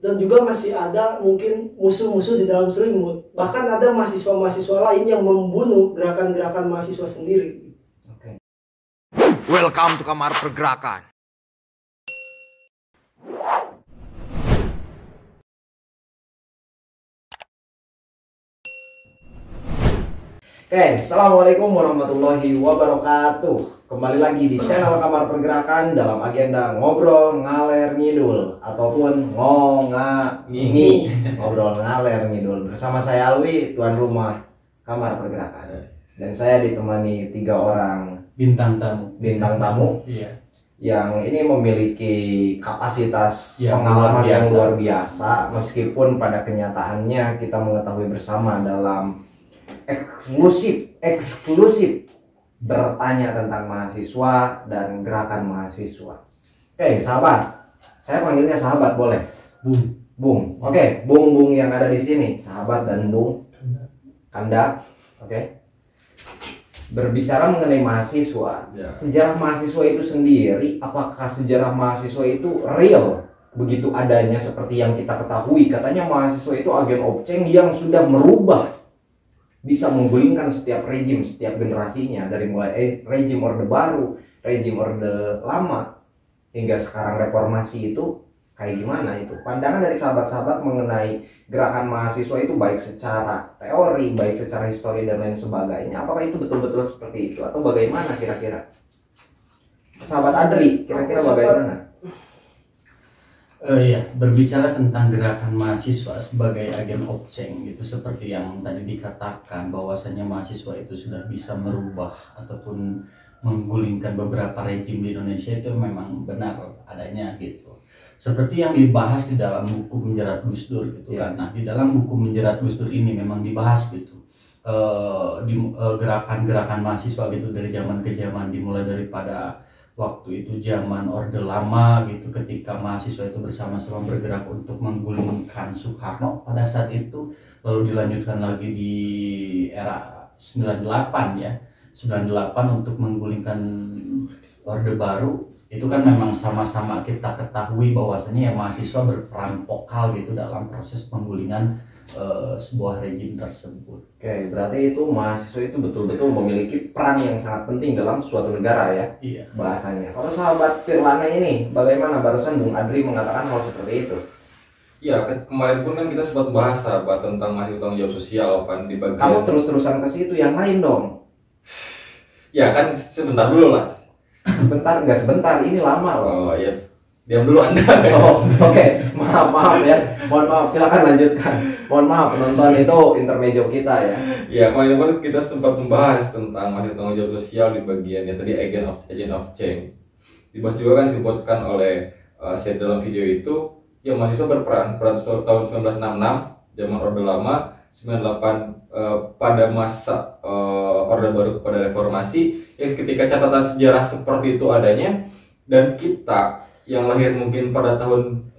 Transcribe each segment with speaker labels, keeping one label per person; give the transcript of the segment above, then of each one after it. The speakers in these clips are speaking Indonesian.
Speaker 1: dan juga masih ada mungkin musuh-musuh di dalam selimut. Bahkan ada mahasiswa-mahasiswa lain yang membunuh gerakan-gerakan mahasiswa sendiri.
Speaker 2: Oke.
Speaker 3: Welcome to Kamar Pergerakan.
Speaker 2: Assalamualaikum warahmatullahi wabarakatuh. Kembali lagi di channel Kamar Pergerakan dalam agenda ngobrol ngaler ngidul ataupun ngomong-ngini. Ngobrol ngaler ngidul bersama saya Alwi, tuan rumah Kamar Pergerakan. Dan saya ditemani 3 orang
Speaker 4: bintang tamu
Speaker 2: iya, yang ini memiliki kapasitas
Speaker 4: yang
Speaker 2: pengalaman yang luar
Speaker 4: biasa.
Speaker 2: meskipun pada kenyataannya kita mengetahui bersama dalam eksklusif bertanya tentang mahasiswa dan gerakan mahasiswa. Oke, sahabat, saya panggilnya sahabat boleh? Bung. Oke, Bung yang ada di sini, sahabat dan Bung Kanda. Oke. Berbicara mengenai mahasiswa, sejarah mahasiswa itu sendiri, apakah sejarah mahasiswa itu real begitu adanya seperti yang kita ketahui? Katanya mahasiswa itu agen obceng yang sudah merubah, bisa menggulingkan setiap rejim, setiap generasinya, dari mulai rejim Orde Baru, rejim Orde Lama, hingga sekarang reformasi. Itu kayak gimana itu? Pandangan dari sahabat-sahabat mengenai gerakan mahasiswa itu baik secara teori, baik secara histori dan lain sebagainya. Apakah itu betul-betul seperti itu atau bagaimana kira-kira? Sahabat Adri, kira-kira bagaimana?
Speaker 4: Ya, berbicara tentang gerakan mahasiswa sebagai agen obceng gitu, seperti yang tadi dikatakan bahwasanya mahasiswa itu sudah bisa merubah ataupun menggulingkan beberapa rejim di Indonesia, itu memang benar adanya gitu. Seperti yang dibahas di dalam buku Menjerat Gus Dur gitu kan. Nah, di dalam buku Menjerat Gus Dur ini memang dibahas gitu gerakan-gerakan mahasiswa gitu dari zaman ke zaman, dimulai daripada waktu itu zaman Orde Lama gitu, ketika mahasiswa itu bersama-sama bergerak untuk menggulingkan Soekarno pada saat itu, lalu dilanjutkan lagi di era 98 ya, 98 untuk menggulingkan Orde Baru. Itu kan memang sama-sama kita ketahui bahwasanya ya mahasiswa berperan vokal gitu dalam proses penggulingan sebuah rejim tersebut.
Speaker 2: Oke, berarti itu mahasiswa itu betul-betul memiliki peran yang sangat penting dalam suatu negara ya.
Speaker 4: Iya.
Speaker 2: Bahasanya. Kalau sahabat Firlana ini, bagaimana barusan Bung Adri mengatakan hal seperti itu?
Speaker 5: Ya, kemarin pun kan kita sempat bahas sahabat tentang mahasiswa tanggung jawab sosial kan di bagian.
Speaker 2: Kamu terus-terusan ke situ, yang lain dong.
Speaker 5: Ya kan sebentar dulu lah.
Speaker 2: Sebentar, nggak sebentar, ini lama loh.
Speaker 5: Oh ya, diam dulu Anda.
Speaker 2: Oh, oke. Maaf ya. Mohon maaf, silakan lanjutkan. Mohon maaf penonton, itu intermezzo kita ya.
Speaker 5: Ya, kemarin pun kita sempat membahas tentang mahasiswa tanggung jawab sosial di bagian ya tadi agent of change. Dibahas juga kan disebutkan oleh saya dalam video itu, ya mahasiswa berperan tahun 1966 zaman Orde Lama, 98 pada masa Orde Baru kepada reformasi. Ya, ketika catatan sejarah seperti itu adanya, dan kita yang lahir mungkin pada tahun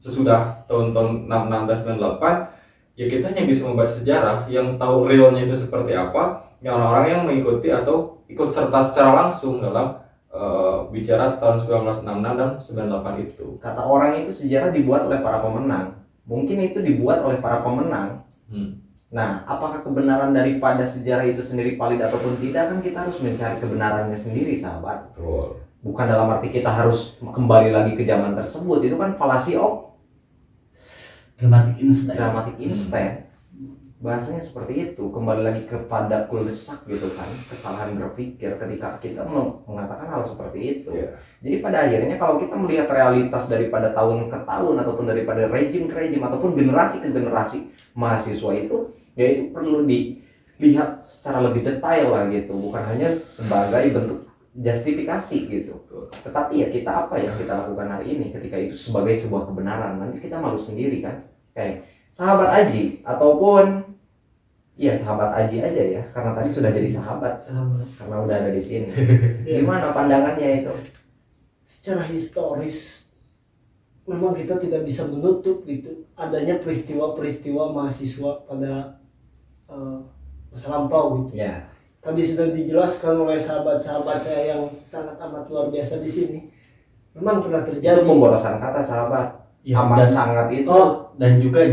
Speaker 5: sesudah tahun-tahun 66 dan 98, ya kita hanya bisa membaca sejarah, yang tahu realnya itu seperti apa, yang orang-orang yang mengikuti atau ikut serta secara langsung dalam bicara tahun 1966 dan 98 itu.
Speaker 2: Kata orang itu sejarah dibuat oleh para pemenang. Mungkin itu dibuat oleh para pemenang. Nah, apakah kebenaran daripada sejarah itu sendiri valid ataupun tidak, kan kita harus mencari kebenarannya sendiri, sahabat.
Speaker 5: Betul.
Speaker 2: Bukan dalam arti kita harus kembali lagi ke zaman tersebut. Itu kan fallacy of
Speaker 4: Dramatic
Speaker 2: instant. Bahasanya seperti itu. Kembali lagi kepada kuldesak gitu kan, kesalahan berpikir ketika kita mengatakan hal seperti itu. Jadi pada akhirnya kalau kita melihat realitas daripada tahun ke tahun ataupun daripada rejim ke rejim ataupun generasi ke generasi mahasiswa itu, ya itu perlu dilihat secara lebih detail lah gitu, bukan hanya sebagai bentuk justifikasi gitu. Tetapi ya kita apa yang kita lakukan hari ini ketika itu sebagai sebuah kebenaran, nanti kita malu sendiri kan. Oke, sahabat Aji ataupun iya sahabat Aji aja ya, karena tadi sudah jadi sahabat karena udah ada di sini. Gimana pandangannya itu?
Speaker 1: Secara historis memang kita tidak bisa menutup gitu adanya peristiwa-peristiwa mahasiswa pada masa lampau gitu.
Speaker 2: Ya.
Speaker 1: Tadi sudah dijelaskan oleh sahabat-sahabat saya yang sangat amat luar biasa di sini. Memang pernah terjadi.
Speaker 2: Itu pemborosan kata, sahabat.
Speaker 4: Ya,
Speaker 2: amat
Speaker 4: dan-
Speaker 2: sangat itu.
Speaker 4: Dan juga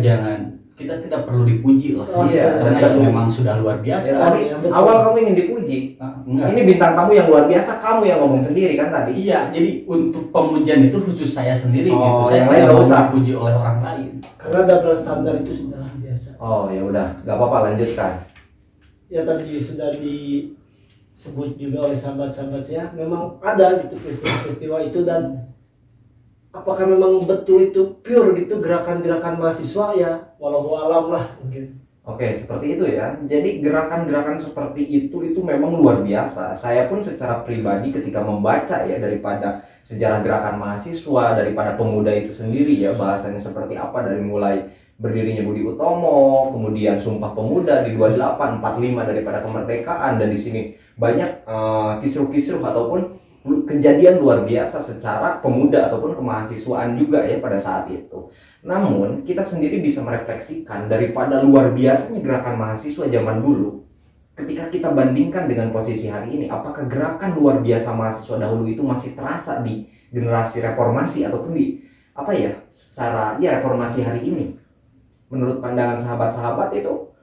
Speaker 4: kita tidak perlu dipuji lah.
Speaker 1: Oh,
Speaker 2: iya,
Speaker 4: Karena
Speaker 2: dan
Speaker 4: ya memang sudah luar biasa.
Speaker 2: Ya, tadi
Speaker 1: ya, betul.
Speaker 2: awal kamu ingin dipuji.
Speaker 4: Enggak.
Speaker 2: Ini bintang tamu yang luar biasa, kamu yang ngomong sendiri kan tadi.
Speaker 4: Iya, jadi untuk pemujian itu khusus saya sendiri
Speaker 2: Oh,
Speaker 4: gitu. Saya
Speaker 2: yang lain
Speaker 4: tidak
Speaker 2: nggak
Speaker 4: mau
Speaker 2: usah.
Speaker 4: dipuji oleh orang lain.
Speaker 1: Karena double standar itu sudah biasa.
Speaker 2: Oh ya udah, nggak apa-apa, lanjutkan.
Speaker 1: Ya tadi sudah disebut juga oleh sahabat-sahabat saya, memang ada gitu peristiwa-peristiwa itu, dan apakah memang betul itu pure gitu gerakan-gerakan mahasiswa, ya walau alam lah mungkin.
Speaker 2: Oke, seperti itu ya. Jadi gerakan-gerakan seperti itu memang luar biasa. Saya pun secara pribadi ketika membaca ya, daripada sejarah gerakan mahasiswa, daripada pemuda itu sendiri ya, bahasanya seperti apa, dari mulai berdirinya Budi Utomo, kemudian Sumpah Pemuda di 28, 45 daripada kemerdekaan, dan di sini banyak kisruh-kisruh ataupun kejadian luar biasa secara pemuda ataupun kemahasiswaan juga ya pada saat itu. Namun kita sendiri bisa merefleksikan daripada luar biasanya gerakan mahasiswa zaman dulu, ketika kita bandingkan dengan posisi hari ini, apakah gerakan luar biasa mahasiswa dahulu itu masih terasa di generasi reformasi ataupun di apa ya, secara ya reformasi hari ini? Menurut pandangan sahabat-sahabat itu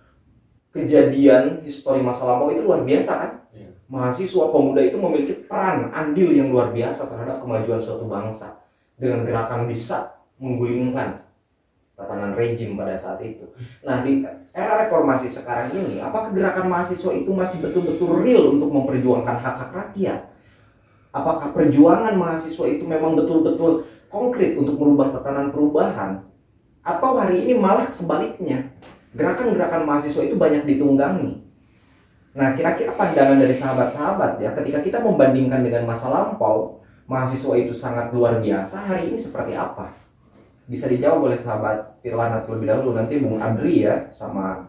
Speaker 2: kejadian histori masa lampau itu luar biasa kan?
Speaker 5: Iya.
Speaker 2: Mahasiswa pemuda itu memiliki peran andil yang luar biasa terhadap kemajuan suatu bangsa dengan gerakan bisa menggulingkan tatanan rejim pada saat itu. Nah, di era reformasi sekarang ini, apakah gerakan mahasiswa itu masih betul-betul real untuk memperjuangkan hak-hak rakyat? Apakah perjuangan mahasiswa itu memang betul-betul konkret untuk merubah tatanan perubahan? Atau hari ini malah sebaliknya, gerakan-gerakan mahasiswa itu banyak ditunggangi? Nah, kira-kira pandangan dari sahabat-sahabat ya, ketika kita membandingkan dengan masa lampau, mahasiswa itu sangat luar biasa, hari ini seperti apa? Bisa dijawab oleh sahabat Firlana terlebih dahulu, nanti Bung Adri ya, sama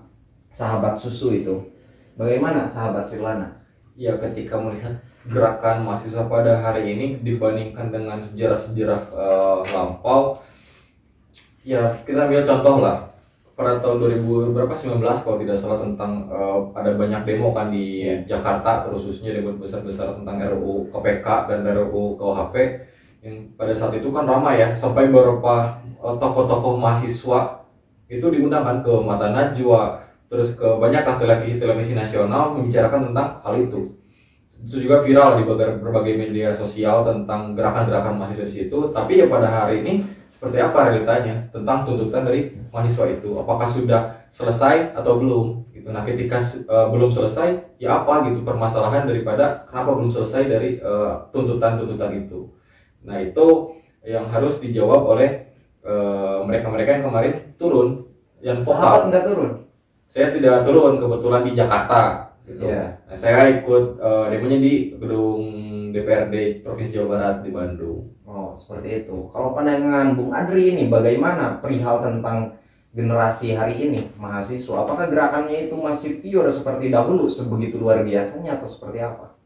Speaker 2: sahabat Susu itu. Bagaimana sahabat Firlana?
Speaker 5: Ya, ketika melihat gerakan mahasiswa pada hari ini dibandingkan dengan sejarah-sejarah lampau, ya kita ambil contoh lah. Pada tahun 2019 kalau tidak salah, tentang ada banyak demo kan di Jakarta, khususnya demo besar-besar tentang RUU KPK dan RUU KUHP, yang pada saat itu kan ramai ya, sampai beberapa tokoh-tokoh mahasiswa itu diundang kan ke Mata Najwa, terus ke banyaklah televisi nasional membicarakan tentang hal itu. Itu juga viral di berbagai media sosial tentang gerakan-gerakan mahasiswa di situ. Tapi ya pada hari ini seperti apa realitanya tentang tuntutan dari mahasiswa itu? Apakah sudah selesai atau belum? Gitu. Nah, ketika belum selesai, ya apa gitu permasalahan daripada kenapa belum selesai dari tuntutan-tuntutan itu? Nah, itu yang harus dijawab oleh mereka-mereka yang kemarin turun, yang
Speaker 2: Sahabat
Speaker 5: vokal.
Speaker 2: nggak turun?
Speaker 5: Saya tidak turun, kebetulan di Jakarta gitu.
Speaker 2: Iya.
Speaker 5: Nah, saya ikut demonya di gedung DPRD Provinsi Jawa Barat di Bandung.
Speaker 2: Oh, seperti itu. Kalau pandangan Bung Adri ini bagaimana perihal tentang generasi hari ini mahasiswa? Apakah gerakannya itu masih pure seperti dahulu, sebegitu luar biasanya, atau seperti apa?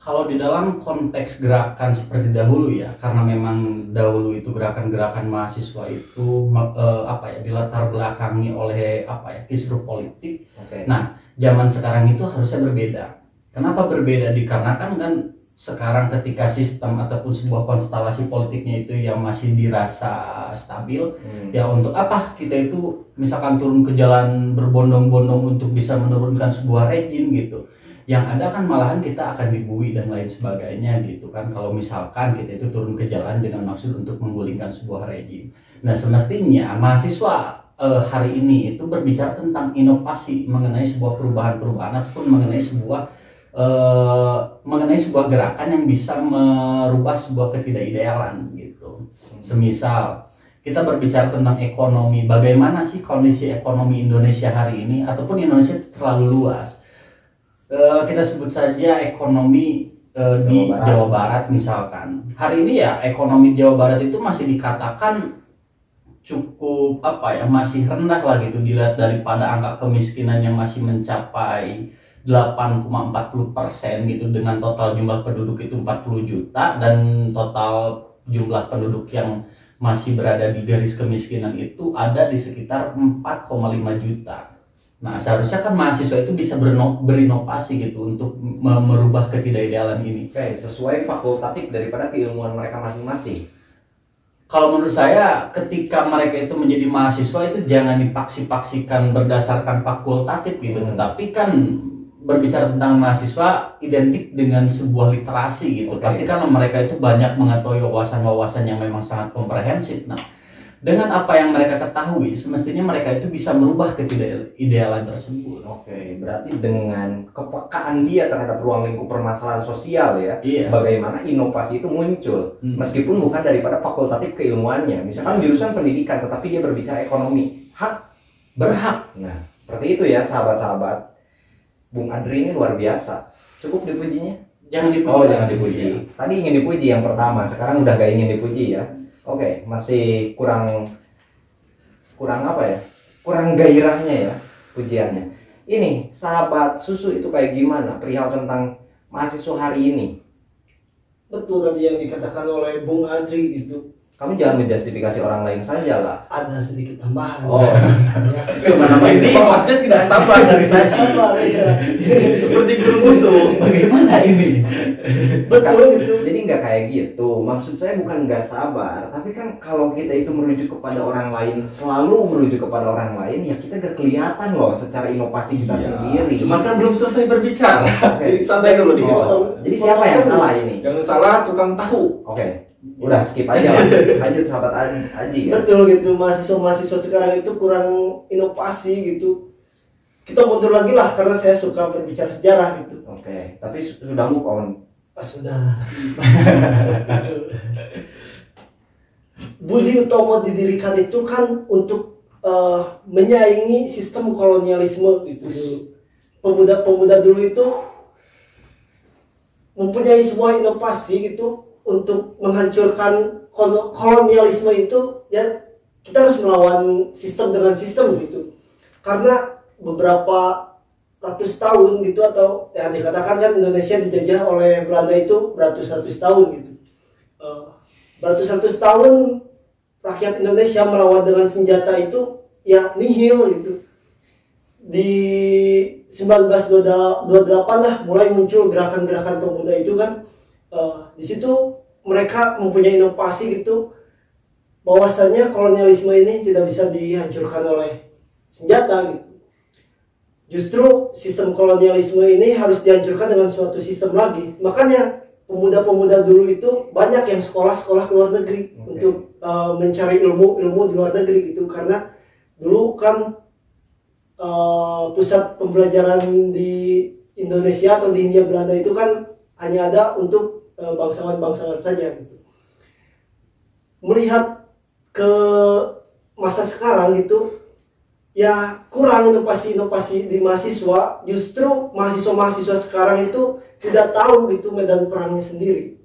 Speaker 4: Kalau di dalam konteks gerakan seperti dahulu ya, karena memang dahulu itu gerakan-gerakan mahasiswa itu dilatar belakangi oleh kisruh politik.
Speaker 2: Oke.
Speaker 4: Nah, zaman sekarang itu harusnya berbeda. Kenapa berbeda? Dikarenakan kan sekarang ketika sistem ataupun sebuah konstelasi politiknya itu yang masih dirasa stabil, ya untuk apa kita itu misalkan turun ke jalan berbondong-bondong untuk bisa menurunkan sebuah rejim gitu. Yang ada kan malahan kita akan dibui dan lain sebagainya gitu kan, kalau misalkan kita itu turun ke jalan dengan maksud untuk menggulingkan sebuah rejim. Nah, semestinya mahasiswa hari ini itu berbicara tentang inovasi mengenai sebuah perubahan-perubahan ataupun mengenai sebuah gerakan yang bisa merubah sebuah ketidakidealan gitu. Semisal kita berbicara tentang ekonomi, bagaimana sih kondisi ekonomi Indonesia hari ini, ataupun Indonesia terlalu luas. Kita sebut saja ekonomi di Jawa Barat misalkan. Hari ini ya ekonomi Jawa Barat itu masih dikatakan cukup masih rendah lah gitu, dilihat daripada angka kemiskinan yang masih mencapai 8,40% gitu, dengan total jumlah penduduk itu 40 juta dan total jumlah penduduk yang masih berada di garis kemiskinan itu ada di sekitar 4,5 juta. Nah, seharusnya kan mahasiswa itu bisa berinovasi gitu untuk merubah ketidakidealan ini.
Speaker 2: Oke, sesuai fakultatif daripada keilmuan mereka masing-masing.
Speaker 4: Kalau menurut saya ketika mereka itu menjadi mahasiswa itu jangan dipaksi-paksikan berdasarkan fakultatif gitu, tetapi kan berbicara tentang mahasiswa identik dengan sebuah literasi gitu.
Speaker 2: Oke.
Speaker 4: Pasti kan mereka itu banyak mengetahui wawasan-wawasan yang memang sangat komprehensif. Nah, dengan apa yang mereka ketahui, semestinya mereka itu bisa merubah ketidakidealan tersebut.
Speaker 2: Oke, berarti dengan kepekaan dia terhadap ruang lingkup permasalahan sosial ya,
Speaker 4: Iya.
Speaker 2: bagaimana inovasi itu muncul, meskipun bukan daripada fakultatif keilmuannya. Misalkan jurusan pendidikan, tetapi dia berbicara ekonomi, berhak. Nah, seperti itu ya sahabat-sahabat. Bung Adri ini luar biasa. Cukup dipujinya?
Speaker 4: Jangan dipuji.
Speaker 2: Oh, jangan dipuji. Tadi ingin dipuji yang pertama, sekarang udah gak ingin dipuji ya. Oke, masih kurang apa ya? Kurang gairahnya ya pujiannya. Ini sahabat susu itu kayak gimana perihal tentang mahasiswa hari ini?
Speaker 1: Betul tadi yang dikatakan oleh Bung Adri gitu.
Speaker 2: Kamu jangan menjustifikasi orang lain saja lah.
Speaker 1: Ada sedikit tambahan.
Speaker 2: Oh.
Speaker 1: Ya.
Speaker 2: Cuma namanya
Speaker 5: Ini pasti tidak sabar dari tadi.
Speaker 1: Sabar ya.
Speaker 5: Seperti guru musuh.
Speaker 4: Bagaimana ini?
Speaker 1: Betul gitu.
Speaker 2: Jadi nggak kayak gitu. Maksud saya bukan nggak sabar, tapi kan kalau kita itu merujuk kepada orang lain, selalu merujuk kepada orang lain, ya kita gak kelihatan loh secara inovasi kita sendiri.
Speaker 5: Cuma kan belum selesai berbicara.
Speaker 2: Oke.
Speaker 5: Jadi santai dulu dikit.
Speaker 2: Jadi siapa yang salah ini?
Speaker 5: Jangan salah tukang tahu.
Speaker 2: Oke, udah skip aja lah. Lanjut sahabat Aji ya.
Speaker 1: Betul gitu, mahasiswa-mahasiswa sekarang itu kurang inovasi gitu. Kita mundur lagi lah karena saya suka berbicara sejarah gitu.
Speaker 2: Oke, tapi sudah move on.
Speaker 1: Sudah. Budi Utomo didirikan itu kan untuk menyaingi sistem kolonialisme gitu. Pemuda-pemuda dulu itu mempunyai sebuah inovasi gitu untuk menghancurkan kolonialisme itu, ya kita harus melawan sistem dengan sistem gitu. Karena beberapa ratus tahun gitu, atau ya dikatakan kan Indonesia dijajah oleh Belanda itu beratus-ratus tahun gitu. Beratus-ratus tahun rakyat Indonesia melawan dengan senjata itu ya nihil gitu. Di 1928 lah mulai muncul gerakan-gerakan pemuda itu kan. Di situ mereka mempunyai inovasi gitu, bahwasanya kolonialisme ini tidak bisa dihancurkan oleh senjata gitu. Justru sistem kolonialisme ini harus dihancurkan dengan suatu sistem lagi. Makanya pemuda-pemuda dulu itu banyak yang sekolah-sekolah ke luar negeri untuk mencari ilmu di luar negeri gitu, karena dulu kan pusat pembelajaran di Indonesia atau di Hindia Belanda itu kan hanya ada untuk bangsawan-bangsawan saja gitu. Melihat ke masa sekarang gitu, ya kurang inovasi-inovasi di mahasiswa. Justru mahasiswa-mahasiswa sekarang itu tidak tahu gitu medan perangnya sendiri.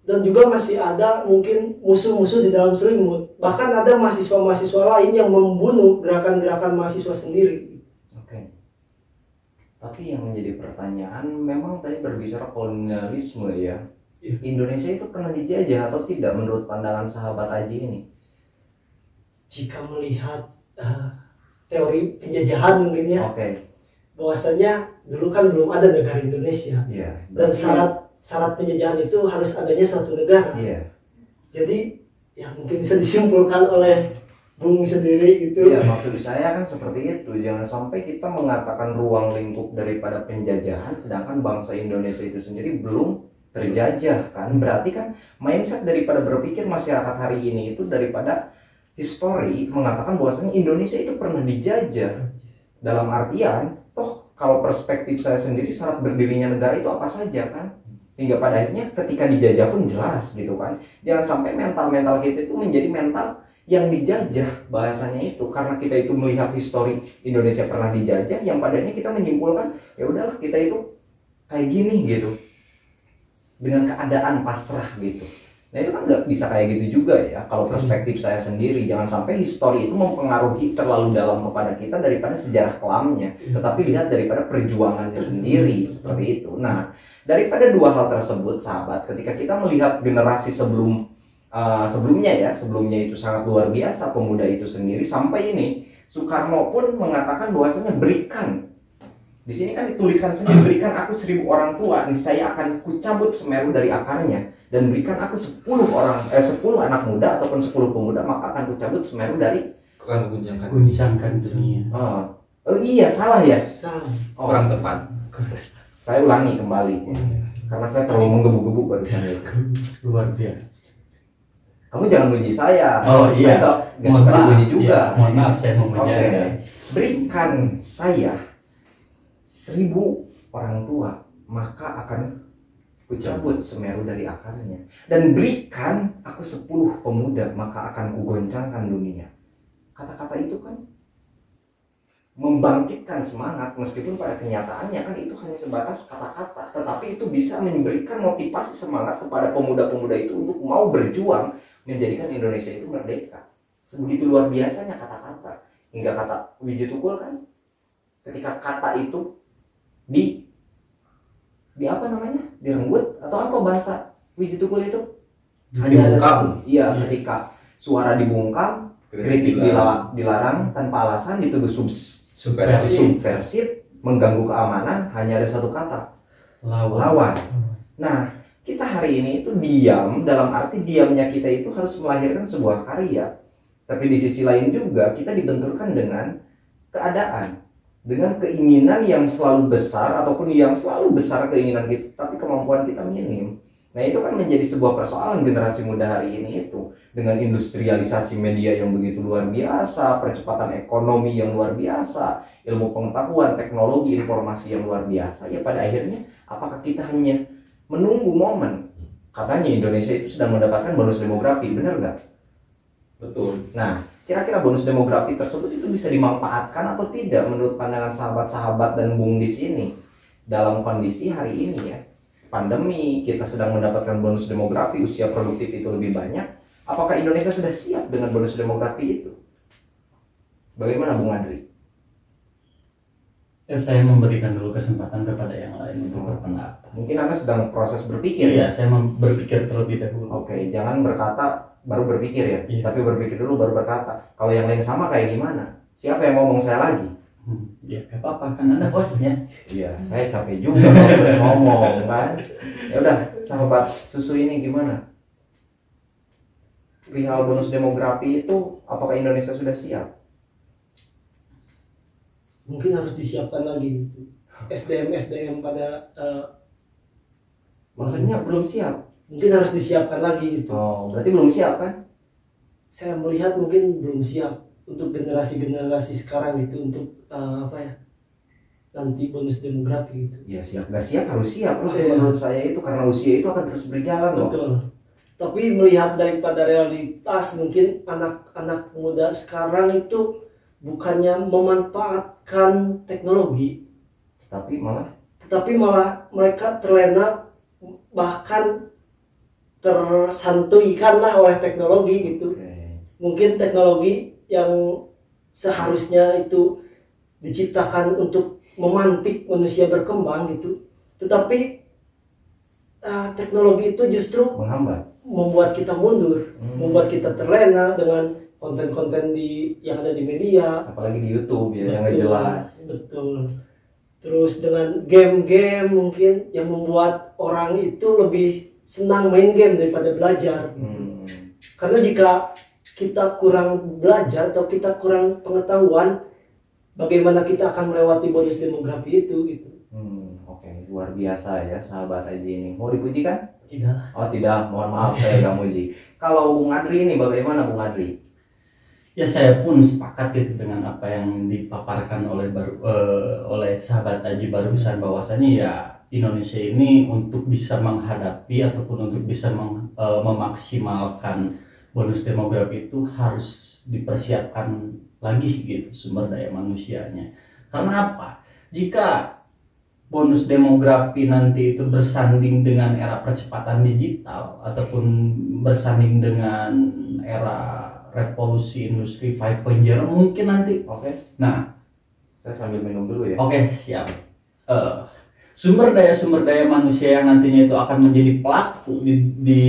Speaker 1: Dan juga masih ada mungkin musuh-musuh di dalam selimut. Bahkan ada mahasiswa-mahasiswa lain yang membunuh gerakan-gerakan mahasiswa sendiri.
Speaker 2: Tapi yang menjadi pertanyaan, memang tadi berbicara kolonialisme ya. Indonesia itu pernah dijajah atau tidak menurut pandangan sahabat Aji ini?
Speaker 1: Jika melihat teori penjajahan mungkin ya, bahwasanya dulu kan belum ada negara Indonesia. Dan syarat penjajahan itu harus adanya suatu negara. Jadi ya mungkin bisa disimpulkan oleh Bung sendiri gitu.
Speaker 2: Iya, maksud saya kan seperti itu. Jangan sampai kita mengatakan ruang lingkup daripada penjajahan, sedangkan bangsa Indonesia itu sendiri belum terjajah kan. Berarti kan mindset daripada berpikir masyarakat hari ini itu daripada histori mengatakan bahwasanya Indonesia itu pernah dijajah. Dalam artian, toh kalau perspektif saya sendiri syarat berdirinya negara itu apa saja kan. Hingga pada akhirnya ketika dijajah pun jelas gitu kan. Jangan sampai mental-mental kita itu menjadi mental yang dijajah bahasanya itu, karena kita itu melihat histori Indonesia pernah dijajah, yang padanya kita menyimpulkan ya udahlah kita itu kayak gini gitu dengan keadaan pasrah gitu. Nah itu kan nggak bisa kayak gitu juga ya kalau perspektif saya sendiri. Jangan sampai histori itu mempengaruhi terlalu dalam kepada kita daripada sejarah kelamnya, tetapi lihat daripada perjuangannya sendiri seperti itu. Nah daripada dua hal tersebut sahabat, ketika kita melihat generasi sebelumnya itu sangat luar biasa pemuda itu sendiri, sampai ini Soekarno pun mengatakan bahwasanya berikan Di sini kan dituliskan saja, berikan aku 1000 orang tua, niscaya akan kucabut Semeru dari akarnya, dan berikan aku 10 anak muda ataupun 10 pemuda, maka akan kucabut Semeru dari.
Speaker 5: Akan guncangkan
Speaker 4: Guncangkan dunia.
Speaker 2: Oh iya, salah ya.
Speaker 5: orang tepat.
Speaker 2: Saya ulangi kembali, karena saya terlalu menggebu-gebu barusan itu.
Speaker 4: Luar biasa.
Speaker 2: Kamu jangan muji saya.
Speaker 4: Oh iya.
Speaker 2: Gak suka dipuji juga.
Speaker 4: Ya, mohon maaf saya mau
Speaker 2: Oke.
Speaker 4: menjaga.
Speaker 2: Berikan saya 1000 orang tua, maka akan kucabut Semeru dari akarnya, dan berikan aku 10 pemuda, maka akan kugoncangkan dunia. Kata-kata itu kan membangkitkan semangat, meskipun pada kenyataannya kan itu hanya sebatas kata-kata, tetapi itu bisa memberikan motivasi semangat kepada pemuda-pemuda itu untuk mau berjuang menjadikan Indonesia itu merdeka. Sebegitu luar biasanya kata-kata, hingga kata Wiji Tukul kan, ketika kata itu di apa namanya, direnggut atau apa bahasa Wiji Tukul itu, hanya ada satu. Iya, ketika suara dibungkam, kritik dilarang tanpa alasan, dituduh subversif, mengganggu keamanan, hanya ada satu kata, lawan. Nah, kita hari ini itu diam, dalam arti diamnya kita itu harus melahirkan sebuah karya, tapi di sisi lain juga kita dibenturkan dengan keadaan, dengan keinginan yang selalu besar, ataupun yang selalu besar keinginan kita, tapi kemampuan kita minim. Nah, itu kan menjadi sebuah persoalan generasi muda hari ini itu, dengan industrialisasi media yang begitu luar biasa, percepatan ekonomi yang luar biasa, ilmu pengetahuan, teknologi, informasi yang luar biasa. Ya pada akhirnya, apakah kita hanya menunggu momen? Katanya Indonesia itu sedang mendapatkan bonus demografi, benar nggak?
Speaker 5: Betul.
Speaker 2: Nah, kira-kira bonus demografi tersebut itu bisa dimanfaatkan atau tidak menurut pandangan sahabat-sahabat dan Bung di sini dalam kondisi hari ini ya, pandemi, kita sedang mendapatkan bonus demografi, usia produktif itu lebih banyak. Apakah Indonesia sudah siap dengan bonus demografi itu? Bagaimana Bung Adri?
Speaker 4: Saya memberikan dulu kesempatan kepada yang lain untuk berpendapat.
Speaker 2: Mungkin Anda sedang proses berpikir.
Speaker 4: Iya, saya berpikir terlebih dahulu.
Speaker 2: Oke, jangan berkata baru berpikir ya,
Speaker 4: Iya.
Speaker 2: tapi berpikir dulu baru berkata. Kalau yang lain sama kayak gimana? Siapa yang ngomong saya lagi?
Speaker 4: Ya, gak apa-apa, kan Anda bosnya.
Speaker 2: Iya, saya capek juga kalau terus ngomong kan. Ya udah, sahabat susu ini gimana? Perihal bonus demografi itu, apakah Indonesia sudah siap?
Speaker 1: Mungkin harus disiapkan lagi gitu. SDM pada
Speaker 2: Maksudnya belum siap?
Speaker 1: mungkin harus disiapkan lagi gitu.
Speaker 2: Oh, berarti belum siap kan?
Speaker 1: Saya melihat mungkin belum siap untuk generasi-generasi sekarang itu untuk nanti bonus demografi gitu.
Speaker 2: Ya siap nggak siap harus siap loh.
Speaker 1: Iya.
Speaker 2: Menurut saya itu karena usia itu akan terus berjalan loh.
Speaker 1: Betul. Tapi melihat daripada realitas, mungkin anak-anak muda sekarang itu bukannya memanfaatkan teknologi, tetapi malah mereka terlena, bahkan tersantuikan lah oleh teknologi gitu.
Speaker 2: Oke.
Speaker 1: Mungkin teknologi yang seharusnya itu diciptakan untuk memantik manusia berkembang gitu, tetapi teknologi itu justru
Speaker 2: Menghambat.
Speaker 1: membuat kita mundur, membuat kita terlena dengan konten-konten yang ada di media,
Speaker 2: Apalagi di YouTube ya, yang nggak jelas.
Speaker 1: Betul. Terus dengan game-game mungkin yang membuat orang itu lebih senang main game daripada belajar. Karena jika kita kurang belajar atau kita kurang pengetahuan, bagaimana kita akan melewati bonus demografi itu gitu.
Speaker 2: Oke, luar biasa ya sahabat Aji ini. Mau dipuji kan?
Speaker 1: Tidak.
Speaker 2: Oh tidak, mohon maaf saya nggak muji. Kalau Bung Adri ini bagaimana Bung Adri?
Speaker 4: Ya, saya pun sepakat gitu dengan apa yang dipaparkan oleh sahabat Aji barusan, bahwasannya ya Indonesia ini untuk bisa menghadapi ataupun untuk bisa memaksimalkan bonus demografi itu harus dipersiapkan lagi gitu sumber daya manusianya. Karena apa? Jika bonus demografi nanti itu bersanding dengan era percepatan digital ataupun bersanding dengan era revolusi industri 5.0 mungkin nanti.
Speaker 2: Oke.
Speaker 4: Nah,
Speaker 2: Saya sambil minum dulu ya.
Speaker 4: oke, siap. Sumber daya manusia yang nantinya itu akan menjadi pelaku di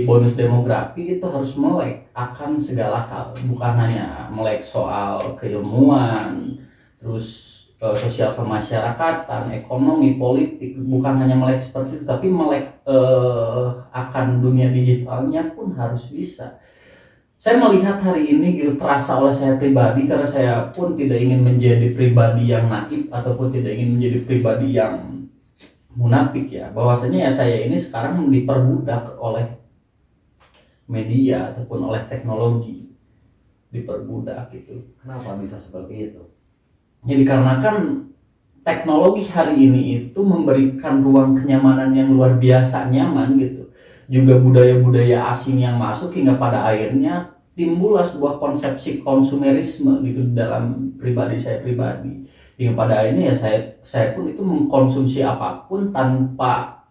Speaker 4: bonus demografi itu harus melek akan segala hal, bukan hanya melek soal keilmuan, terus sosial kemasyarakatan, ekonomi, politik, bukan hanya melek seperti itu, tapi melek akan dunia digitalnya pun harus bisa. Saya melihat hari ini gitu terasa oleh saya pribadi, karena saya pun tidak ingin menjadi pribadi yang naif ataupun tidak ingin menjadi pribadi yang munafik ya, bahwasanya ya saya ini sekarang diperbudak oleh media ataupun oleh teknologi, diperbudak gitu.
Speaker 2: Kenapa bisa seperti itu?
Speaker 4: Jadi karena kan teknologi hari ini itu memberikan ruang kenyamanan yang luar biasa nyaman gitu. Juga budaya-budaya asing yang masuk hingga pada akhirnya timbullah sebuah konsepsi konsumerisme gitu dalam pribadi saya pribadi. Hingga pada akhirnya ya saya pun itu mengkonsumsi apapun tanpa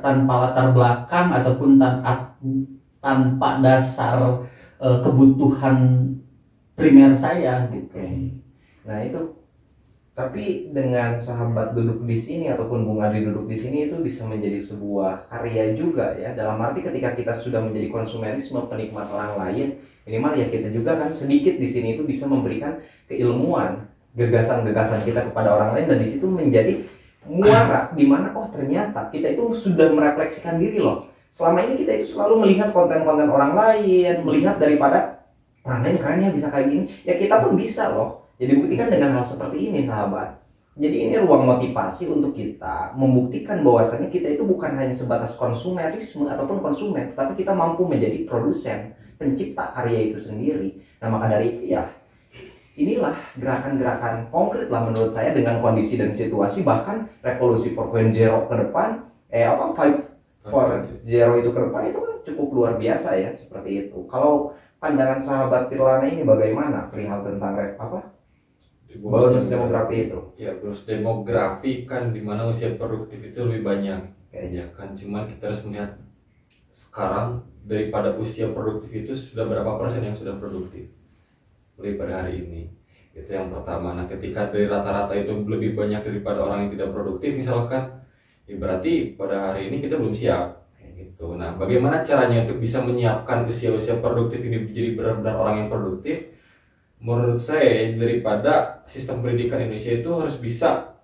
Speaker 4: tanpa latar belakang ataupun tanpa dasar kebutuhan primer saya gitu.
Speaker 2: Nah itu, tapi dengan sahabat duduk di sini ataupun Bung Adri duduk di sini itu bisa menjadi sebuah karya juga ya. Dalam arti ketika kita sudah menjadi konsumerisme, penikmat orang lain, minimal ya kita juga kan sedikit di sini itu bisa memberikan keilmuan, gagasan-gagasan kita kepada orang lain, dan di situ menjadi muara di mana oh ternyata kita itu sudah merefleksikan diri loh. Selama ini kita itu selalu melihat konten-konten orang lain, melihat daripada orang lain kerennya bisa kayak gini, ya kita pun bisa loh. Jadi buktikan dengan hal seperti ini sahabat. Jadi ini ruang motivasi untuk kita membuktikan bahwasanya kita itu bukan hanya sebatas konsumerisme ataupun konsumen, tetapi kita mampu menjadi produsen, pencipta karya itu sendiri. Nah maka dari itu ya inilah gerakan-gerakan konkret lah menurut saya dengan kondisi dan situasi, bahkan revolusi 4.0 ke depan 5.0 itu ke depan itu kan cukup luar biasa ya, seperti itu. Kalau pandangan sahabat Firlana ini bagaimana perihal tentang bonus demografi itu?
Speaker 5: Ya, bonus demografi kan dimana usia produktif itu lebih banyak. Ya kan, cuman kita harus melihat sekarang daripada usia produktif itu sudah berapa persen yang sudah produktif daripada hari ini. Itu yang pertama. Nah, ketika dari rata-rata itu lebih banyak daripada orang yang tidak produktif misalkan, ya berarti pada hari ini kita belum siap. Gitu. Nah, bagaimana caranya untuk bisa menyiapkan usia-usia produktif ini menjadi benar-benar orang yang produktif? Menurut saya daripada sistem pendidikan Indonesia itu harus bisa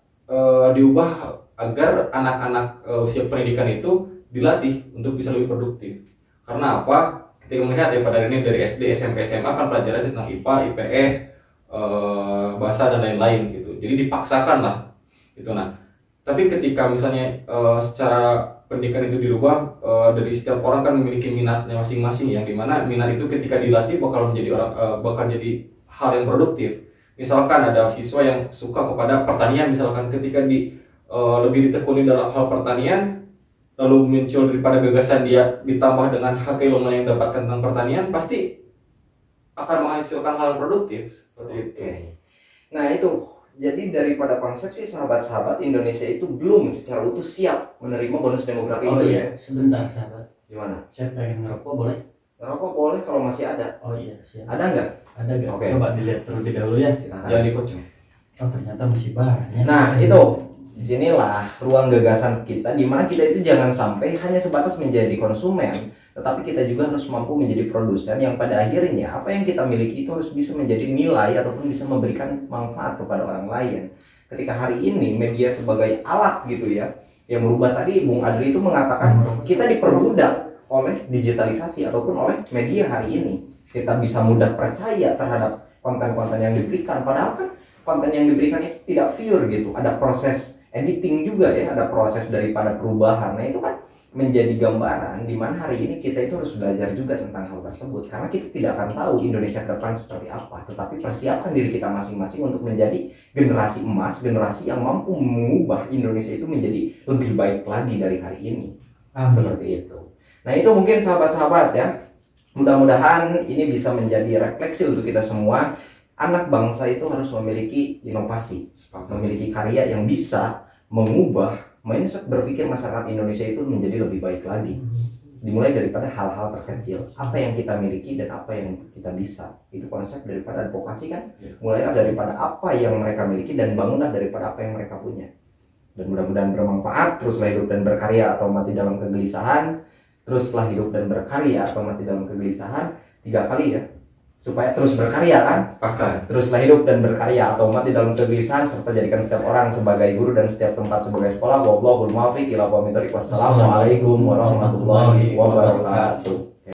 Speaker 5: diubah agar anak-anak usia pendidikan itu dilatih untuk bisa lebih produktif. Karena apa? Ketika melihat ya pada ini dari SD, SMP, SMA kan pelajaran tentang IPA, IPS, bahasa dan lain-lain gitu. Jadi dipaksakan lah gitu. Nah, tapi ketika misalnya secara pendidikan itu dirubah, dari setiap orang kan memiliki minatnya masing-masing, yang dimana minat itu ketika dilatih bakal jadi hal yang produktif. Misalkan ada siswa yang suka kepada pertanian, misalkan ketika lebih ditekuni dalam hal pertanian, lalu muncul daripada gagasan dia ditambah dengan hak keilmuan yang dapatkan tentang pertanian, pasti akan menghasilkan hal yang produktif seperti itu.
Speaker 2: Nah itu, jadi daripada konsepsi sahabat-sahabat, Indonesia itu belum secara utuh siap menerima bonus demografi itu ya.
Speaker 4: Sebentar sahabat.
Speaker 2: Gimana?
Speaker 4: Saya pengen ngerokok boleh?
Speaker 2: Ngerokok boleh kalau masih ada.
Speaker 4: Oh iya siap.
Speaker 2: Ada nggak?
Speaker 4: Ada nggak?
Speaker 2: Oke.
Speaker 4: Coba dilihat terlebih dahulu ya.
Speaker 2: Silakan.
Speaker 5: Jangan dikocok.
Speaker 4: Oh ternyata masih banyak.
Speaker 2: Nah itu, disinilah ruang gagasan kita, di mana kita itu jangan sampai hanya sebatas menjadi konsumen, tetapi kita juga harus mampu menjadi produsen yang pada akhirnya apa yang kita miliki itu harus bisa menjadi nilai ataupun bisa memberikan manfaat kepada orang lain. Ketika hari ini media sebagai alat gitu ya, yang merubah, tadi Bung Adri itu mengatakan kita diperbudak oleh digitalisasi ataupun oleh media hari ini. Kita bisa mudah percaya terhadap konten-konten yang diberikan, padahal kan konten yang diberikan itu tidak pure gitu. Ada proses editing juga ya, ada proses daripada perubahan. Nah itu kan menjadi gambaran di mana hari ini kita itu harus belajar juga tentang hal tersebut, karena kita tidak akan tahu Indonesia ke depan seperti apa, tetapi persiapkan diri kita masing-masing untuk menjadi generasi emas, generasi yang mampu mengubah Indonesia itu menjadi lebih baik lagi dari hari ini. Seperti itu. Nah itu mungkin sahabat-sahabat ya, mudah-mudahan ini bisa menjadi refleksi untuk kita semua. Anak bangsa itu harus memiliki inovasi, memiliki karya yang bisa mengubah mindset berpikir masyarakat Indonesia itu menjadi lebih baik lagi. Dimulai daripada hal-hal terkecil, apa yang kita miliki dan apa yang kita bisa. Itu konsep daripada advokasi kan. Mulailah daripada apa yang mereka miliki dan bangunlah daripada apa yang mereka punya. Dan mudah-mudahan bermanfaat. Teruslah hidup dan berkarya atau mati dalam kegelisahan. Teruslah hidup dan berkarya atau mati dalam kegelisahan. 3 kali ya. supaya terus berkarya kan,
Speaker 5: Sepakat.
Speaker 2: teruslah hidup dan berkarya atau umat di dalam kegelisahan, serta jadikan setiap orang sebagai guru dan setiap tempat sebagai sekolah. Wallahul muwaffiq ila aqwamit thoriq. Wassalamualaikum warahmatullahi wabarakatuh.